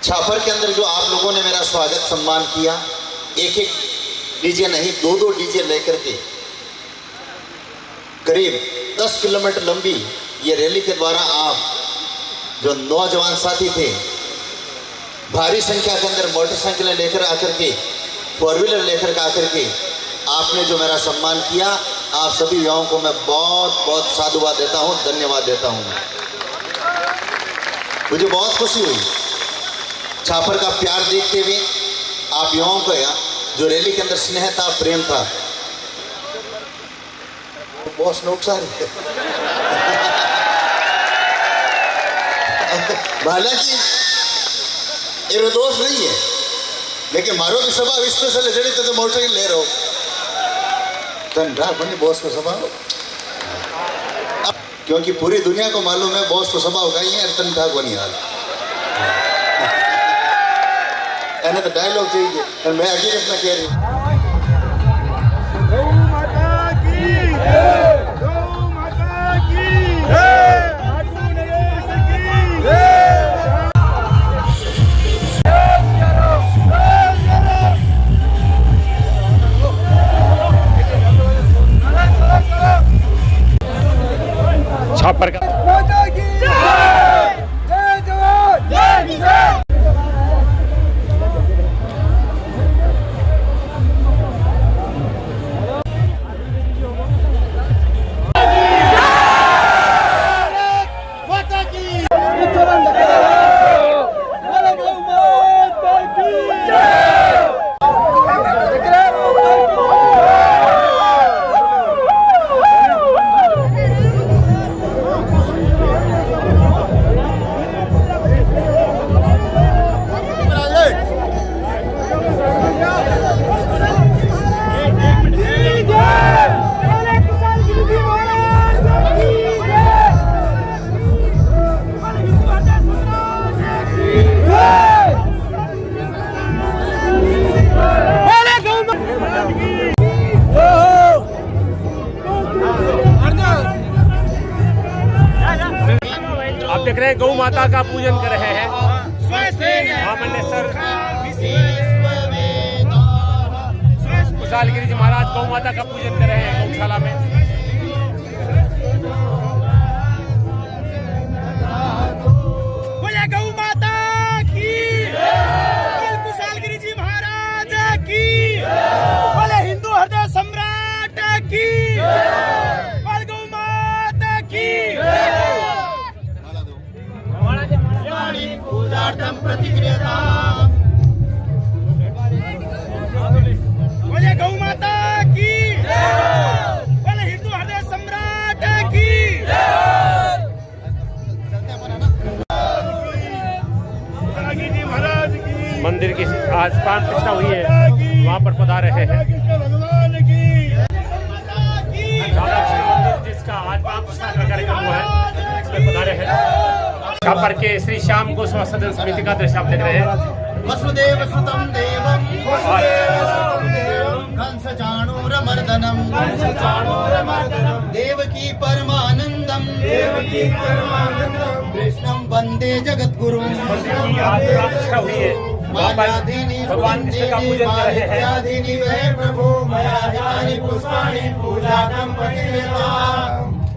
छापर के अंदर जो आप लोगों ने मेरा स्वागत सम्मान किया, एक एक डीजे नहीं 2-2 डीजे लेकर के करीब 10 किलोमीटर लंबी ये रैली के द्वारा आप जो नौजवान साथी थे भारी संख्या के अंदर मोटरसाइकिलें लेकर आकर के 4 व्हीलर लेकर के आकर के आपने जो मेरा सम्मान किया, आप सभी युवाओं को मैं बहुत बहुत साधुवाद देता हूँ, धन्यवाद देता हूँ। मुझे बहुत खुशी हुई छापर का प्यार देखते हुए, आप युवाओं का जो रैली के अंदर स्नेह था, प्रेम था। बॉस नुकसान हालांकि ये दोष नहीं है, लेकिन मारो की सभा स्पेशल जड़ी तो मोटर ले रहा हो बनी बॉस को सभा, क्योंकि पूरी दुनिया को मालूम है बॉस को सभा उगाई है तन ठाक बनी हाल एने तो डायलॉग चाहिए और मैं आगे अपना कह रही हूँ। छापर का देख रहे हैं गौ माता का पूजन कर रहे हैं महामंडलेश्वर कुशाल गिरी जी महाराज गौ माता का पूजन कर रहे हैं गौशाला में। बोले गौ माता की, कुशाल गिरी जी महाराज की, बोले हिंदू हृदय सम्राट की, बोले गौ माता की। पूजार्थम प्रतिक्रियताम् बोले गौ माता की, बोले हिंदू हृदय सम्राट की। मंदिर की आज प्राण प्रतिष्ठा हुई है, वहाँ पर पधार रहे हैं जिसका आज प्राण प्रतिष्ठा का कार्यक्रम हुआ है, इसमें पधारे हैं। छापर के श्री श्याम गोस्वामी सदन समिति का दृश्य आप देख रहे हैं। वसुदेव सुतम देवम कंस चाणूरमर्दनम देवकी परमानंदम कृष्णम वंदे जगद्गुरुम। हुई है वहाँ पर भगवान कृष्ण का पूजन कर रहे हैं।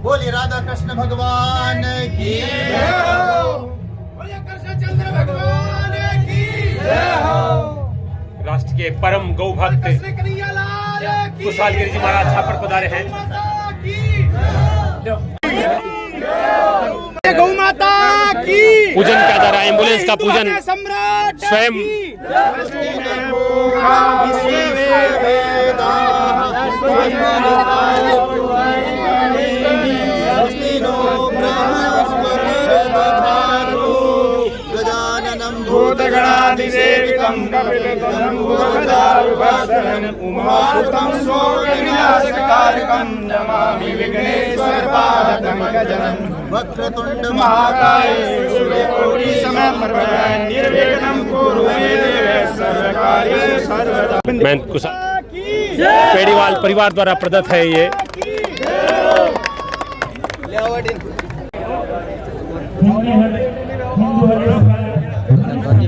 बोले राधा कृष्ण भगवान की, बोले कृष्णचंद्र भगवान की। राष्ट्र के परम गौ भक्त कुशाल गिरी जी महाराज छापर पधारे हैं। गौ माता की पूजन किया जा रहा है, एम्बुलेंस का पूजन स्वयं भूतगणाधिसेवितं कपिलतनूर्वचारुभक्षणम् उमासुतं शोकविनाशकारकं नमामि विघ्नेश्वरपादपङ्कजम्। वक्रतुंड महाकाय सूर्यकोटि समप्रभ निर्विघ्नं कुरु मे देव सर्वकार्येषु सर्वदा। मैं पेड़ीवाल परिवार द्वारा प्रदत्त है ये।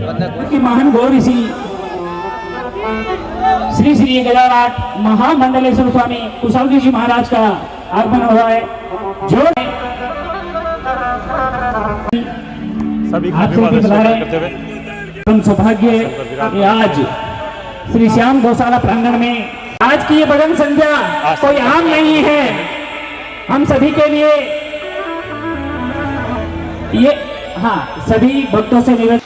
बंधक महान गौर ऋषि श्री श्री गजानाथ महामंडलेश्वर स्वामी कुशालगिरी जी महाराज का आगमन हुआ है, जो सभी आप सबके बुलाए हम सौभाग्य कि आज श्री श्याम गौशाला प्रांगण में आज की ये भजन संध्या कोई आम नहीं है। हम सभी के लिए ये सभी भक्तों से निवेदन,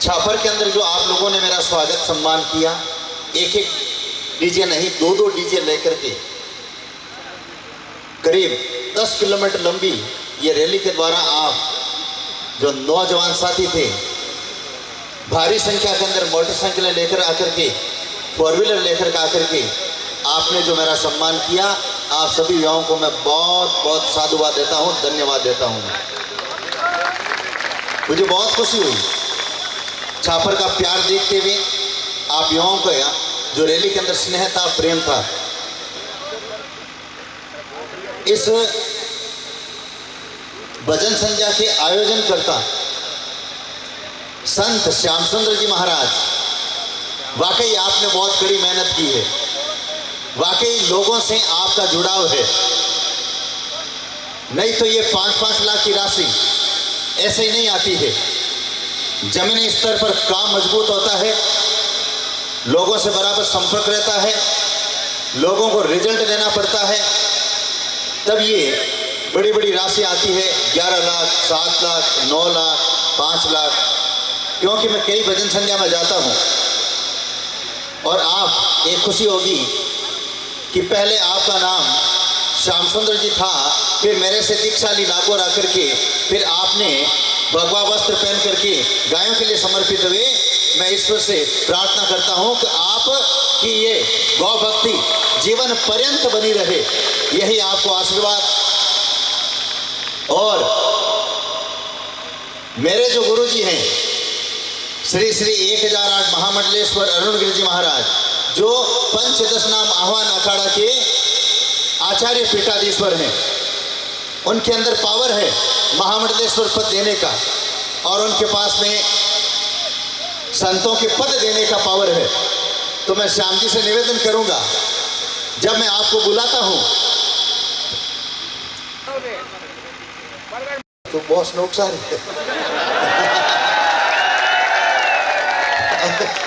छापर के अंदर जो आप लोगों ने मेरा स्वागत सम्मान किया, एक एक डीजे नहीं 2-2 डीजे लेकर के करीब 10 किलोमीटर लंबी ये रैली के द्वारा आप जो नौजवान साथी थे भारी संख्या के अंदर मोटरसाइकिलें लेकर आकर के 4 व्हीलर लेकर आकर के आपने जो मेरा सम्मान किया, आप सभी युवाओं को मैं बहुत बहुत साधुवाद देता हूँ, धन्यवाद देता हूँ। मुझे बहुत खुशी हुई छापर का प्यार देखते हुए, आप युवाओं का जो रैली के अंदर स्नेह था, प्रेम था। इस भजन संध्या के आयोजन करता संत श्याम सुंदर जी महाराज, वाकई आपने बहुत कड़ी मेहनत की है, वाकई लोगों से आपका जुड़ाव है। नहीं तो ये 5-5 लाख की राशि ऐसे ही नहीं आती है। जमीनी स्तर पर काम मजबूत होता है, लोगों से बराबर संपर्क रहता है, लोगों को रिजल्ट देना पड़ता है, तब ये बड़ी बड़ी राशि आती है। 11 लाख, 7 लाख, 9 लाख, 5 लाख। क्योंकि मैं कई भजन संध्या में जाता हूँ और आप एक खुशी होगी कि पहले आपका नाम श्याम सुंदर जी था, फिर मेरे से दीक्षाली नागौर आकर के फिर आपने भगवा वस्त्र पहन करके गायों के लिए समर्पित हुए। मैं ईश्वर से प्रार्थना करता हूं कि आप की ये गौ भक्ति जीवन पर्यंत बनी रहे, यही आपको आशीर्वाद। और मेरे जो गुरु जी हैं श्री श्री 1008 महामंडलेश्वर अरुणगिरी जी महाराज, जो पंचदश नाम आह्वान अखाड़ा के आचार्य पीठाधीश्वर हैं, उनके अंदर पावर है महामंडलेश्वर पद देने का, और उनके पास में संतों के पद देने का पावर है। तो मैं श्याम जी से निवेदन करूंगा, जब मैं आपको बुलाता हूं तो बॉस नुकसान है।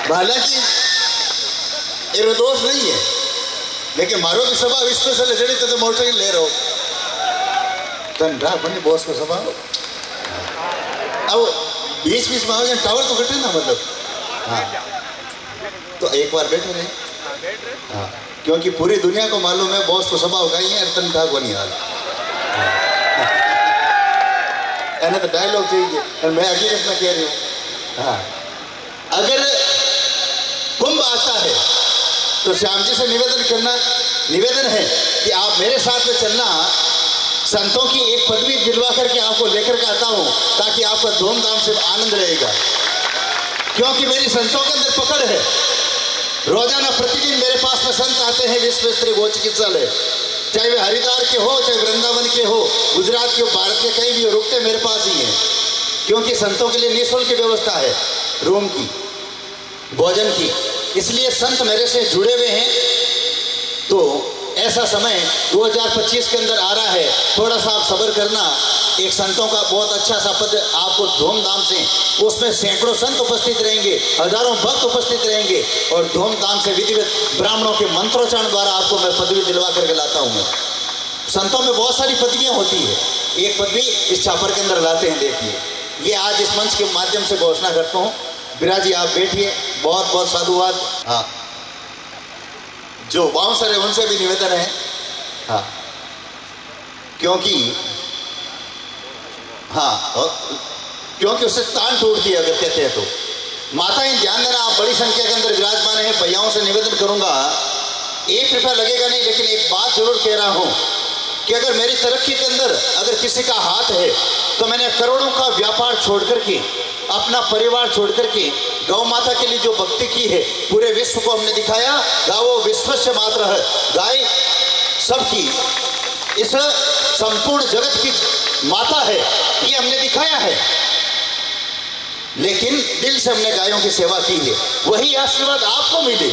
हालांकि ये दोष नहीं है, लेकिन मारो की सभा स्पेशल जड़ी तो मोटर ले रहो तन बनी बॉस को सभा। अब 20-20 में आओगे टावर तो कटे ना, मतलब हाँ, तो एक बार बैठे रहे। हाँ, क्योंकि पूरी दुनिया को मालूम है बॉस को सभा उगाई है तन ठाक बनी हाल एने तो डायलॉग चाहिए और मैं हकीकत में कह रही हूँ। हाँ, अगर कुंभ आता है तो श्याम जी से निवेदन है कि आप मेरे साथ में चलना, संतों की एक पदवी दिलवा करके आपको लेकर के आता हूं, ताकि आपका धूमधाम से आनंद रहेगा। क्योंकि मेरी संतों के अंदर पकड़ है। रोजाना प्रतिदिन मेरे पास में संत आते हैं विश्व स्तरीय गो चिकित्सालय, चाहे वे हरिद्वार के हो, चाहे वृंदावन के हो, गुजरात के हो, भारत के कहीं भी हो, रुकते मेरे पास ही हैं। क्योंकि संतों के लिए निःशुल्क व्यवस्था है, रूम की, भोजन की, इसलिए संत मेरे से जुड़े हुए हैं। तो ऐसा समय 2025 के अंदर आ रहा है, थोड़ा सा आप सब्र करना। एक संतों का बहुत अच्छा सा पद आपको धूमधाम से, उसमें सैकड़ों संत उपस्थित रहेंगे, हजारों भक्त उपस्थित रहेंगे, और धूमधाम से विधिवत ब्राह्मणों के मंत्रोच्चारण द्वारा आपको मैं पदवी दिलवा करके लाता हूँ। संतों में बहुत सारी पदवियाँ होती है, एक पदवी इस छापर के अंदर लाते हैं। देखिए, ये आज इस मंच के माध्यम से घोषणा करता हूँ। बिराजी आप बैठिए, बहुत बहुत साधुवाद। हाँ, जो बाउंसर है उनसे भी निवेदन है, हाँ, क्योंकि क्योंकि उससे तान टूटती है अगर कहते हैं तो। माताएं ध्यान देना, आप बड़ी संख्या के अंदर विराजमान हैं। भैयाओं से निवेदन करूंगा, 1 रुपया लगेगा नहीं, लेकिन एक बात जरूर कह रहा हूं कि अगर मेरी तरक्की के अंदर अगर किसी का हाथ है, तो मैंने करोड़ों का व्यापार छोड़ करके, अपना परिवार छोड़ करके गौ माता के लिए जो भक्ति की है, पूरे विश्व को हमने दिखाया। गावो विश्वस्य मात्र है, गाय सबकी, इस संपूर्ण जगत की माता है, ये हमने दिखाया है। लेकिन दिल से हमने गायों की सेवा की है, वही आशीर्वाद आपको मिले।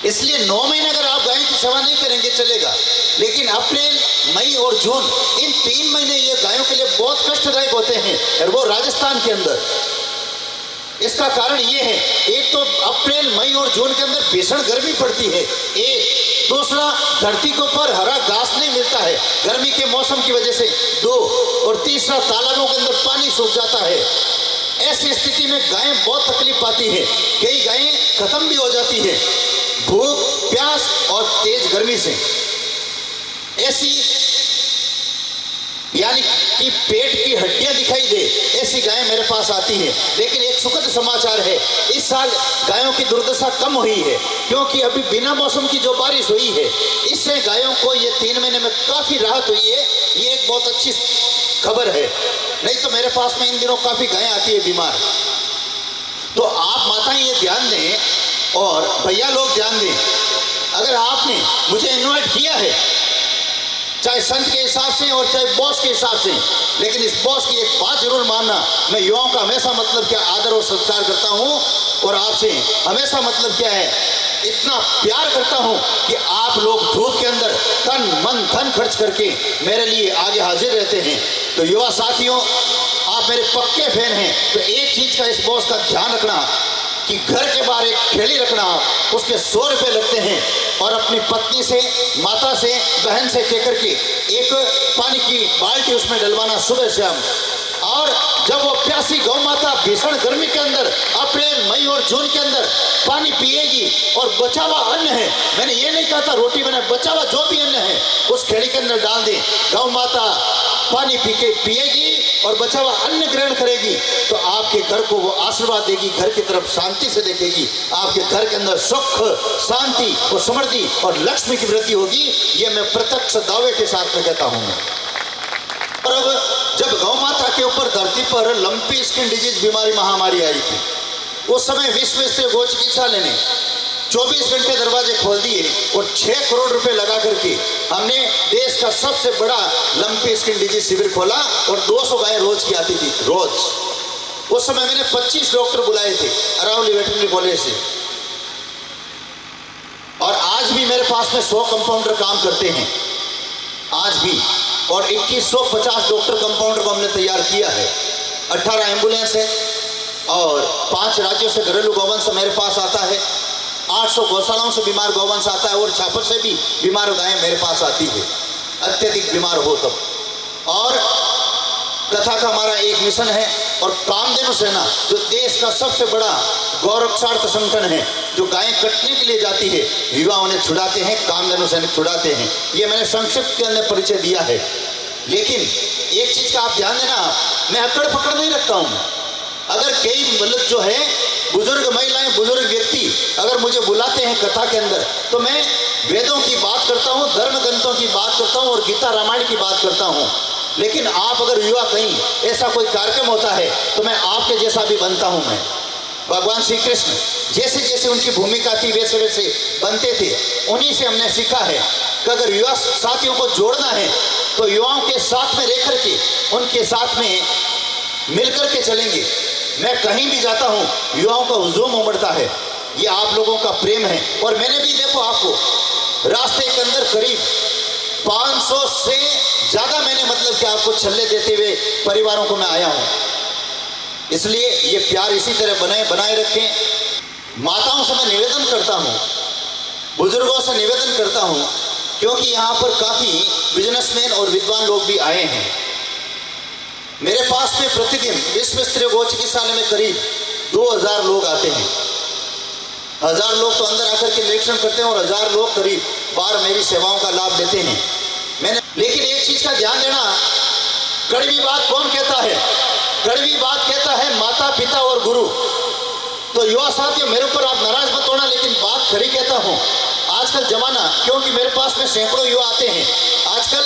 इसलिए 9 महीने अगर आप गायों की सेवा नहीं करेंगे चलेगा, लेकिन अप्रैल, मई और जून, इन 3 महीने ये गायों के लिए बहुत कष्टदायक होते हैं, और वो राजस्थान के अंदर। इसका कारण ये है, एक तो अप्रैल, मई और जून के अंदर भीषण गर्मी पड़ती है, एक दूसरा धरती के ऊपर हरा घास नहीं मिलता है गर्मी के मौसम की वजह से, 2 और तीसरा तालाबों के अंदर पानी सूख जाता है। ऐसी स्थिति में गायें बहुत तकलीफ पाती है, कई गायें खत्म भी हो जाती है भूख, प्यास और तेज गर्मी से। ऐसी यानी कि पेट की हड्डियां दिखाई दे, ऐसी गायें मेरे पास आती हैं। लेकिन एक सुखद समाचार है, इस साल गायों की दुर्दशा कम हुई है, क्योंकि अभी बिना मौसम की जो बारिश हुई है, इससे गायों को ये 3 महीने में काफी राहत हुई है। ये एक बहुत अच्छी खबर है, नहीं तो मेरे पास में इन दिनों काफी गायें आती है बीमार। तो आप माताएं ये ध्यान दें और भैया लोग ध्यान दें, अगर आपने मुझे इन्वाइट किया है, चाहे संत के हिसाब से और चाहे बॉस के हिसाब से, लेकिन इस बॉस की एक बात जरूर मानना, मैं युवाओं का हमेशा मतलब क्या आदर और सत्कार करता हूं, और आपसे हमेशा मतलब क्या है, इतना प्यार करता हूं कि आप लोग धूप के अंदर तन मन धन खर्च करके मेरे लिए आगे हाजिर रहते हैं। तो युवा साथियों, आप मेरे पक्के फैन हैं, तो एक चीज का इस बॉस का ध्यान रखना कि घर के बाहर एक खेली रखना, उसके 100 रुपये लगते हैं, और अपनी पत्नी से, माता से, बहन से कहकर के एक पानी की बाल्टी उसमें डलवाना सुबह शाम। और जब वो प्यासी गौ माता भीषण गर्मी के अंदर अप्रैल, मई और जून के अंदर पानी पिएगी, और बचा हुआ अन्न है, मैंने ये नहीं कहा था रोटी बना, बचा हुआ जो भी अन्न है उस खेड़ी के अंदर डाल दें, गौ माता पानी पी के पिएगी और बचा हुआ अन्न ग्रहण करेगी, तो आपके घर को वो आशीर्वाद देगी, घर की तरफ शांति से देखेगी, आपके घर के अंदर सुख, शांति और समृद्धि और लक्ष्मी की वृद्धि होगी। ये मैं प्रत्यक्ष दावे के साथ में कहता हूं। और अब जब गौ माता के ऊपर धरती पर लंपी स्किन डिजीज बीमारी महामारी आई थी, उस समय विश्व स्तरीय गौ चिकित्सालय ने 24 घंटे दरवाजे खोल दिए और 6 करोड़ रुपए लगा करके हमने देश का सबसे बड़ा लंपी स्किन डिजीज शिविर खोला, और 200 गायें रोज की आती थी, रोज। उस समय मैंने 25 डॉक्टर बुलाए थे अरावली वेटरनरी कॉलेज से, और आज भी मेरे पास में 100 कंपाउंडर काम करते हैं आज भी, और 2150 डॉक्टर कंपाउंडर को हमने तैयार किया है। 18 एम्बुलेंस है, और 5 राज्यों से घरेलू गौवंश मेरे पास आता है, 800 गौशालाओं से बीमार गौवंश आता है, और छापर से भी बीमार गायें मेरे पास आती है, अत्यधिक बीमार हो तब। और कथा का हमारा एक मिशन है, और कामधेनु सेना जो देश का सबसे बड़ा गौरक्षार्थ संगठन है, जो गायें कटने के लिए जाती है, युवाओं ने छुड़ाते हैं, कामधेनु सैनिक छुड़ाते हैं। ये मैंने संक्षिप्त के अंदर परिचय दिया है। लेकिन एक चीज का आप ध्यान देना, मैं अकड़ पकड़ नहीं रखता हूं। अगर कई मतलब जो है बुजुर्ग महिलाएं, बुजुर्ग व्यक्ति अगर मुझे बुलाते हैं कथा के अंदर, तो मैं वेदों की बात करता हूँ, धर्म ग्रंथों की बात करता हूँ और गीता रामायण की बात करता हूँ। लेकिन आप अगर युवा कहीं ऐसा कोई कार्यक्रम होता है, तो मैं आपके जैसा भी बनता हूँ। मैं भगवान श्री कृष्ण जैसे जैसे उनकी भूमिका थी वैसे वैसे बनते थे, उन्हीं से हमने सीखा है कि अगर युवा साथियों को जोड़ना है तो युवाओं के साथ में रह करके उनके साथ में मिलकर के चलेंगे। मैं कहीं भी जाता हूँ, युवाओं का हुजूम उमड़ता है, ये आप लोगों का प्रेम है। और मैंने भी देखो आपको रास्ते के अंदर करीब 500 से ज्यादा मैंने मतलब कि आपको छल्ले देते हुए परिवारों को मैं आया हूँ। इसलिए ये प्यार इसी तरह बनाए रखें। माताओं से मैं निवेदन करता हूँ, बुजुर्गों से निवेदन करता हूँ, क्योंकि यहाँ पर काफ़ी बिजनेसमैन और विद्वान लोग भी आए हैं। मेरे पास में प्रतिदिन विश्व स्तरीय गौ चिकित्सालय में करीब 2000 लोग आते हैं। 1000 लोग तो अंदर आकर के निरीक्षण करते हैं और 1000 लोग करीब बार मेरी सेवाओं का लाभ लेते हैं। लेकिन एक चीज का ध्यान देना, कड़वी बात कौन कहता है? कड़वी बात कहता है माता पिता और गुरु। तो युवा साथियों, मेरे ऊपर आप नाराज मत होना, लेकिन बात खरी कहता हूँ। आजकल जमाना, क्योंकि मेरे पास में सैकड़ों युवा आते हैं, आजकल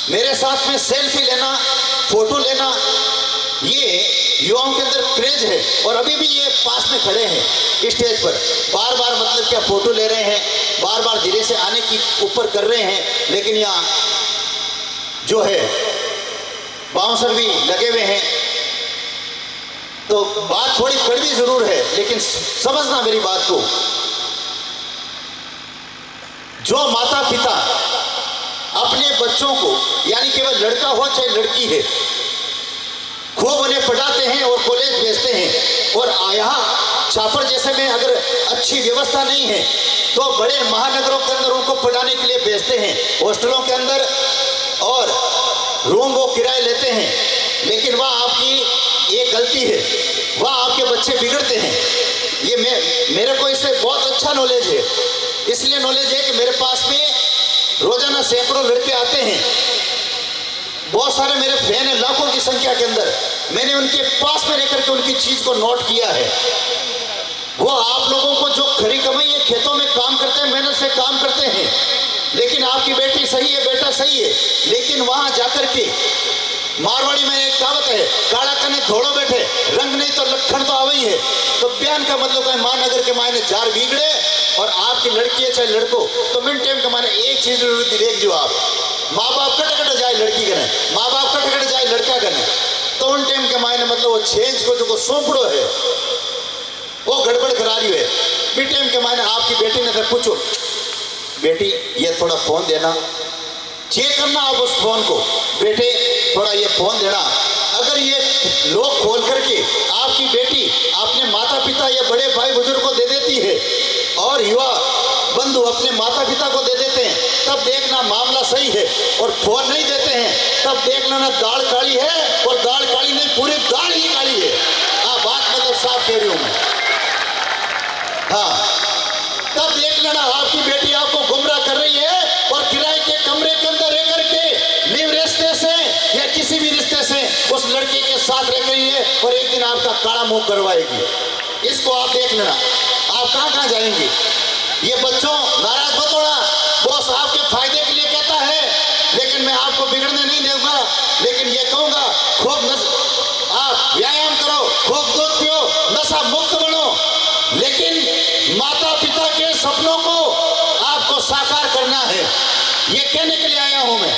मेरे साथ में सेल्फी लेना, फोटो लेना, ये युवाओं के अंदर क्रेज है। और अभी भी ये पास में खड़े हैं स्टेज पर, बार बार मतलब क्या फोटो ले रहे हैं, बार बार धीरे से आने की ऊपर कर रहे हैं। लेकिन यहाँ जो है बाउंसर भी लगे हुए हैं, तो बात थोड़ी कड़वी जरूर है, लेकिन समझना मेरी बात को। जो माता पिता अपने बच्चों को, यानी केवल लड़का हो चाहे लड़की है, खूब उन्हें पढ़ाते हैं और कॉलेज भेजते हैं, और यहाँ छापर जैसे में अगर अच्छी व्यवस्था नहीं है तो बड़े महानगरों के अंदर उनको पढ़ाने के लिए भेजते हैं, हॉस्टलों के अंदर, और रूम वो किराए लेते हैं, लेकिन वह आपकी एक गलती है, वह आपके बच्चे बिगड़ते हैं। ये मेरे को इससे बहुत अच्छा नॉलेज है, इसलिए नॉलेज है कि मेरे पास में रोजाना सैकड़ों लड़के आते हैं, बहुत सारे मेरे फैन हैं लाखों की संख्या के अंदर। मैंने उनके पास में रहकर के उनकी चीज को नोट किया है। वो आप लोगों को जो खरी कमाई है, खेतों में काम करते हैं, मेहनत से काम करते हैं, लेकिन आपकी बेटी सही है, बेटा सही है, लेकिन वहां जाकर के मारवाड़ी में एक कहावत है, काला कने धोड़ो बैठे, रंग नहीं तो लक्षण तो आवे ही है। तो बयान का मतलब है महानगर के मायने जार बिगड़े, और आपकी लड़की है चाहे लड़को, तो मिन टाइम के मायने एक चीज देख जो आप माँ बाप कट जाए लड़की कने, माँ बाप कट जाए लड़का कने, तो उन टाइम के मायने मतलब वो चेंज को जो सौंपड़ो है वो गड़बड़ करा रही है। मिन टाइम के मायने आपकी बेटी ने फिर पूछो, बेटी ये थोड़ा फोन देना, चेक करना आप उस फोन को, बेटे थोड़ा ये फोन देना। अगर ये लोग खोल करके आपकी बेटी अपने माता पिता या बड़े भाई बुजुर्ग को दे देती है, और युवा बंधु अपने माता पिता को दे देते हैं, तब देखना मामला सही है। और फोन नहीं देते हैं तब देखना ना दाल काली है, और दाल काली नहीं, पूरी दाल ही काली है। बात मतलब साफ कह रही हूं मैं। हाँ, तब देख लेना आपकी बेटी आपको गुमराह कर रही है, और किराए के कमरे के अंदर रह करके लिव रिश्ते से या किसी भी रिश्ते से उस लड़के के साथ रह रही है, और एक दिन आपका काला मुंह करवाएगी। इसको आप देख लेना, आप कहाँ जाएंगे। ये बच्चों नाराज मत होना, बॉस आपके फायदे के लिए कहता है, लेकिन मैं आपको बिगड़ने नहीं दूंगा। लेकिन ये कहूंगा, खूब आप व्यायाम करो, खूब दूध पियो, नशा मुक्त बनो, लेकिन माता पिता के सपनों को आपको साकार करना है। ये कहने के लिए आया हूं मैं,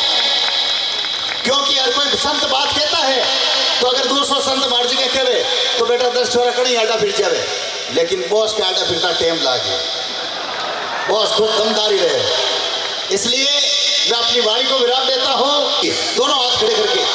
क्योंकि हर कोई संत बात कहता है, तो अगर दूसरों संत मार्जी के कहे तो बेटा 10 छोरा कड़ी आटा फिर जावे, लेकिन बॉस के आटा फिरता टाइम लागे, बॉस खुद दमदारी रहे। इसलिए मैं अपनी वाणी को विराम देता हूं, दोनों हाथ खड़े करके